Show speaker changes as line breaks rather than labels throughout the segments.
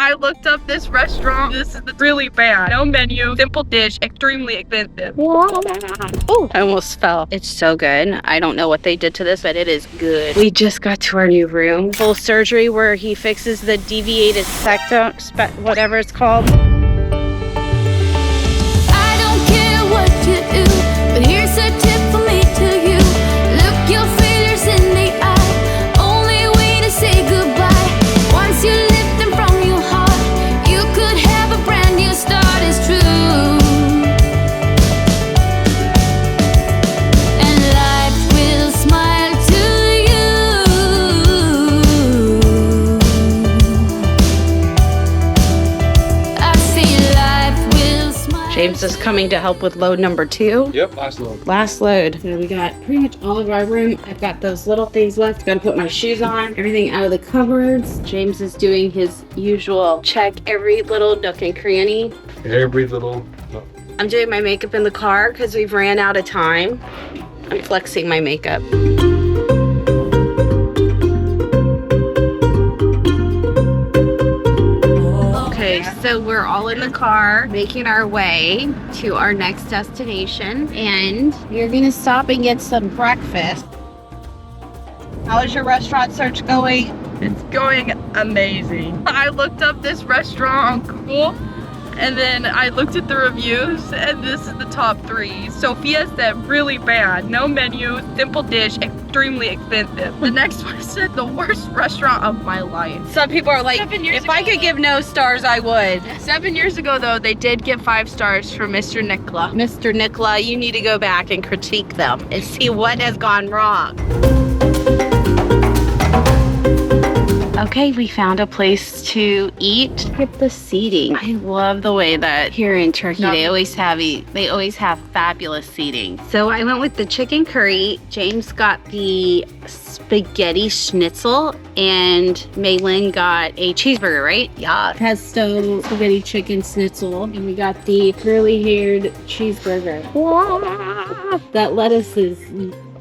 I looked up this restaurant. This is really bad. No menu, simple dish, extremely expensive.
Oh, I almost fell. It's so good. I don't know what they did to this, but it is good. We just got to our new room. Full surgery where he fixes the deviated septum, whatever it's called.
I don't care what you do, but here's a tip from me to you. Look your failures in the eye. Only way to say goodbye. Once you lift them from your heart, you could have a brand new start. It's true. And life will smile to you. I say life will smile.
James is coming to help with load number 2.
Yep, last load.
Last load. So we got pretty much all of our room. I've got those little things left. Gotta put my shoes on. Everything out of the cupboards. James is doing his usual check every little nook and cranny.
Every little.
I'm doing my makeup in the car because we've ran out of time. I'm flexing my makeup. Okay, so we're all in the car making our way to our next destination, and we're gonna stop and get some breakfast. How is your restaurant search going?
It's going amazing. I looked up this restaurant on Google, and then I looked at the reviews, and this is the top 3. Sophia said really bad. No menu, simple dish, extremely expensive. The next one said the worst restaurant of my life.
Some people are like, if I could give no stars, I would.
7 years ago, though, they did get 5 stars from Mr. Nicola.
Mr. Nicola, you need to go back and critique them and see what has gone wrong. Okay, we found a place to eat. Look at the seating. I love the way that here in Turkey they always have fabulous seating. So I went with the chicken curry. James got the spaghetti schnitzel, and Maylin got a cheeseburger, right? Yeah. Pesto spaghetti chicken schnitzel, and we got the curly-haired cheeseburger. That lettuce is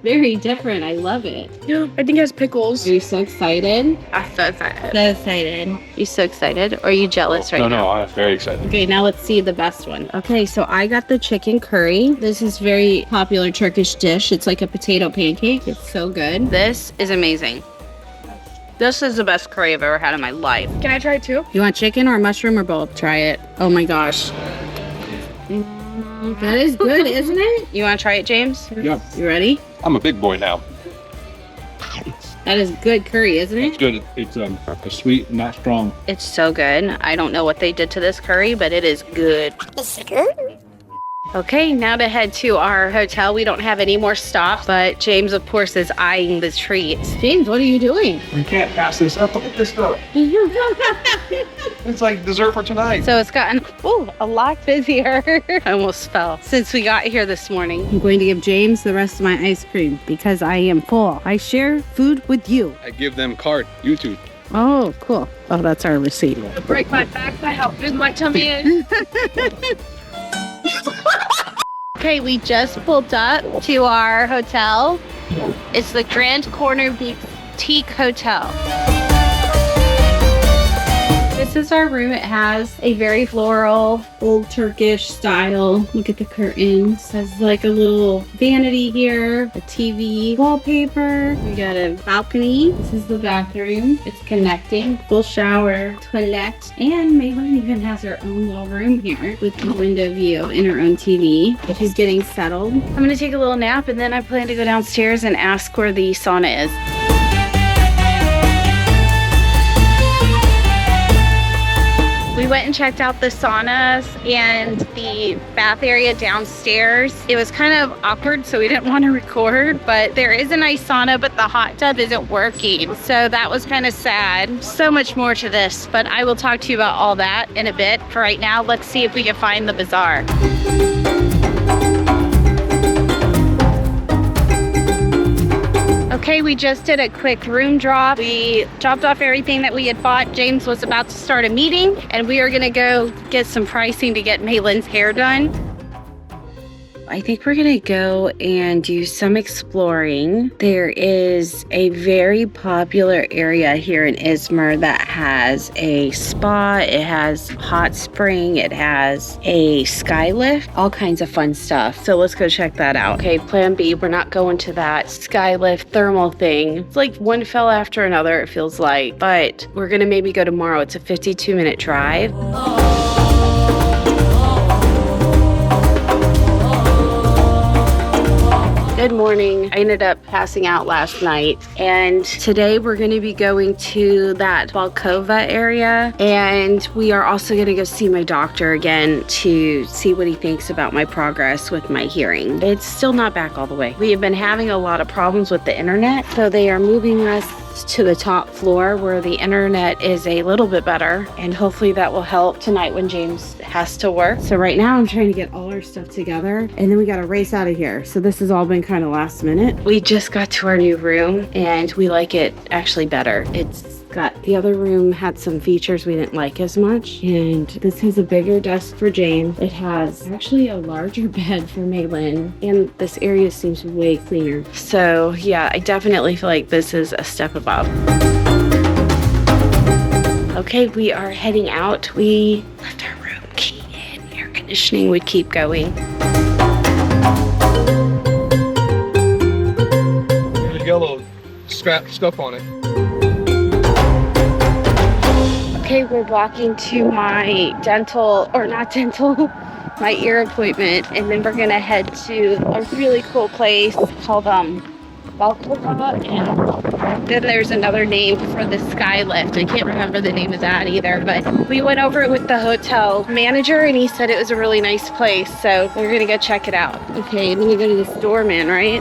very different. I love it.
Yeah, I think it has pickles.
Are you so excited?
I'm so excited.
So excited. You so excited? Or are you jealous right now?
No, I'm very excited.
Okay, now let's see the best one. Okay, so I got the chicken curry. This is very popular Turkish dish. It's like a potato pancake. It's so good. This is amazing. This is the best curry I've ever had in my life.
Can I try it too?
You want chicken or mushroom or both? Try it. Oh my gosh. That is good, isn't it? You want to try it, James?
Yep.
You ready?
I'm a big boy now.
That is good curry, isn't
It's
it?
good. It's sweet, not strong.
It's so good. I don't know what they did to this curry, but it is good. It's good. Okay, now to head to our hotel. We don't have any more stops, but James, of course, is eyeing the treats. James, what are you doing?
We can't pass this up. Look at this stuff. It's like dessert for tonight.
So it's gotten a lot busier. I almost fell since we got here this morning. I'm going to give James the rest of my ice cream because I am full. I share food with you.
I give them card. YouTube.
Oh, cool. Oh, that's our receipt.
Break my back by how big my tummy is.
Okay, we just pulled up to our hotel. It's the Grand Corner Boutique Hotel. This is our room. It has a very floral, old Turkish style. Look at the curtains. It has like a little vanity here, a TV, wallpaper. We got a balcony. This is the bathroom. It's connecting. Full shower, toilet, and Maylin even has her own little room here with the window view and her own TV. She's getting settled. I'm gonna take a little nap, and then I plan to go downstairs and ask where the sauna is. We went and checked out the saunas and the bath area downstairs. It was kind of awkward, so we didn't want to record, but there is a nice sauna, but the hot tub isn't working. So that was kind of sad. So much more to this, but I will talk to you about all that in a bit. For right now, let's see if we can find the bazaar. Okay, we just did a quick room drop. We dropped off everything that we had bought. James was about to start a meeting, and we are gonna go get some pricing to get Maylin's hair done. I think we're gonna go and do some exploring. There is a very popular area here in Izmir that has a spa, it has hot spring, it has a sky lift, all kinds of fun stuff. So let's go check that out. Okay, plan B, we're not going to that sky lift thermal thing. It's like one fell after another, it feels like, but we're gonna maybe go tomorrow. It's a 52-minute drive. Good morning. I ended up passing out last night, and today we're going to be going to that Balkova area, and we are also going to go see my doctor again to see what he thinks about my progress with my hearing. It's still not back all the way. We have been having a lot of problems with the internet, so they are moving us to the top floor where the internet is a little bit better, and hopefully that will help tonight when James has to work. So right now I'm trying to get all our stuff together, and then we got to race out of here. So this has all been kind of last minute. We just got to our new room and we like it actually better. The other room had some features we didn't like as much, and this has a bigger desk for James. It has actually a larger bed for Maylin, and this area seems way cleaner. So yeah, I definitely feel like this is a step above. Okay, we are heading out. We left our room key in. Air conditioning would keep going.
There's yellow scrap stuff on it.
Okay, we're walking to my my ear appointment, and then we're gonna head to a really cool place called Balkova, and then there's another name for the sky lift. I can't remember the name of that either, but we went over it with the hotel manager and he said it was a really nice place, so we're gonna go check it out. Okay, then we go to the doorman, right?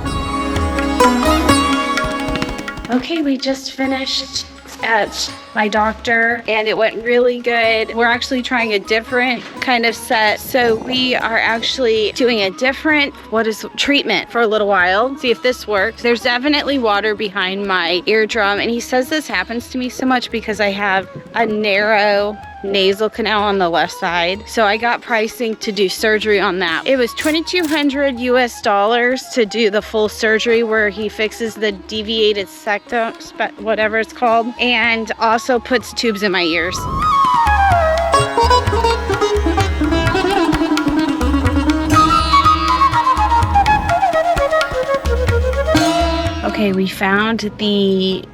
Okay, we just finished at my doctor and it went really good. We're actually trying a different kind of set. So we are actually doing a different treatment for a little while. See if this works. There's definitely water behind my eardrum, and he says this happens to me so much because I have a narrow nasal canal on the left side. So I got pricing to do surgery on that. It was $2,200 US to do the full surgery where he fixes the deviated septum, whatever it's called, and also puts tubes in my ears. Okay, we found the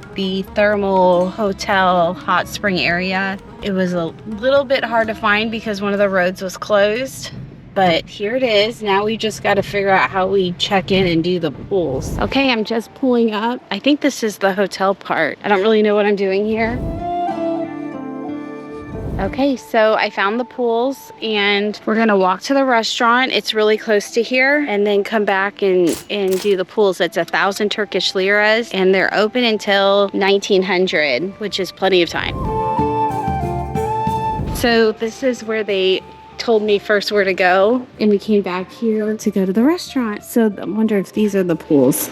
thermal hotel hot spring area. It was a little bit hard to find because one of the roads was closed, but here it is. Now we just got to figure out how we check in and do the pools. Okay, I'm just pulling up. I think this is the hotel part. I don't really know what I'm doing here. Okay, so I found the pools and we're gonna walk to the restaurant. It's really close to here, and then come back and do the pools. It's 1,000 Turkish liras and they're open until 1900, which is plenty of time. So this is where they told me first where to go, and we came back here to go to the restaurant. So I wonder if these are the pools.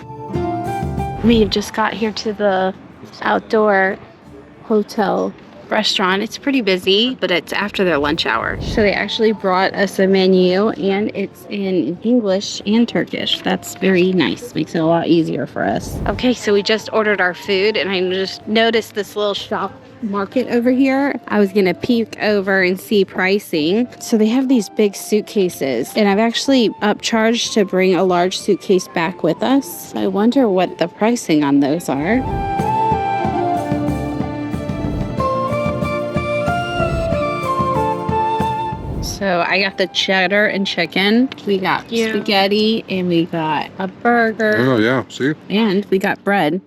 We just got here to the outdoor hotel restaurant. It's pretty busy, but it's after their lunch hour. So they actually brought us a menu, and it's in English and Turkish. That's very nice. Makes it a lot easier for us. Okay, so we just ordered our food, and I just noticed this little shop market over here. I was gonna peek over and see pricing. So they have these big suitcases, and I've actually upcharged to bring a large suitcase back with us. I wonder what the pricing on those are. So I got the cheddar and chicken. We got spaghetti, and we got a burger.
Oh yeah, see?
And we got bread.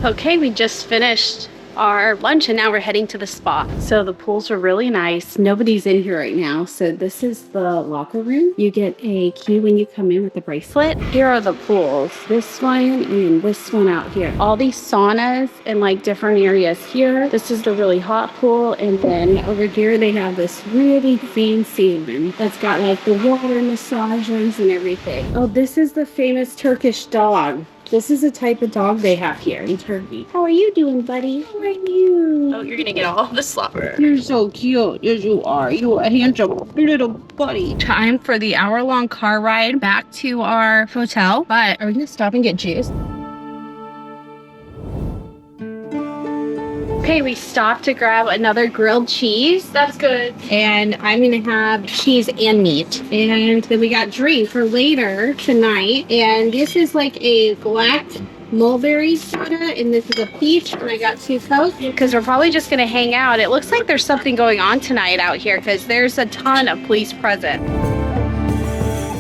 Okay, we just finished our lunch and now we're heading to the spa. So the pools are really nice. Nobody's in here right now. So this is the locker room. You get a key when you come in with the bracelet. Here are the pools. This one and this one out here. All these saunas and like different areas here. This is the really hot pool. And then over here they have this really fancy one that's got like the water massagers and everything. Oh, this is the famous Turkish dog. This is the type of dog they have here in Turkey. How are you doing, buddy? How are you?
Oh, you're gonna get all the slobber.
You're so cute. Yes, you are. You're a handsome little buddy. Time for the hour-long car ride back to our hotel. But are we gonna stop and get juice? Okay, we stopped to grab another grilled cheese.
That's good.
And I'm gonna have cheese and meat. And then we got drink for later tonight. And this is like a black mulberry soda, and this is a peach, and I got 2 Cokes. Because we're probably just gonna hang out. It looks like there's something going on tonight out here because there's a ton of police present.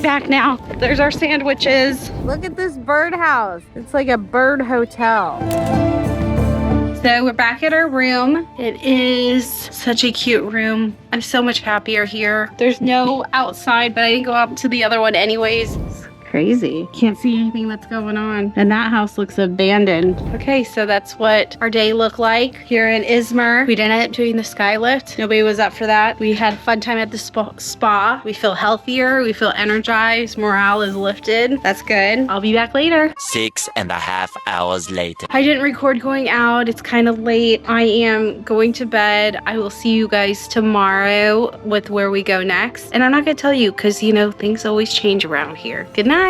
Back now. There's our sandwiches. Look at this birdhouse. It's like a bird hotel. So we're back at our room. It is such a cute room. I'm so much happier here. There's no outside, but I didn't go up to the other one anyways. It's crazy. Can't see anything that's going on. And that house looks abandoned. Okay, so that's what our day looked like here in Izmir. We didn't end up doing the sky lift. Nobody was up for that. We had a fun time at the spa. We feel healthier. We feel energized. Morale is lifted. That's good. I'll be back later.
6.5 hours later.
I didn't record going out. It's kind of late. I am going to bed. I will see you guys tomorrow with where we go next. And I'm not going to tell you because, you know, things always change around here. Good night.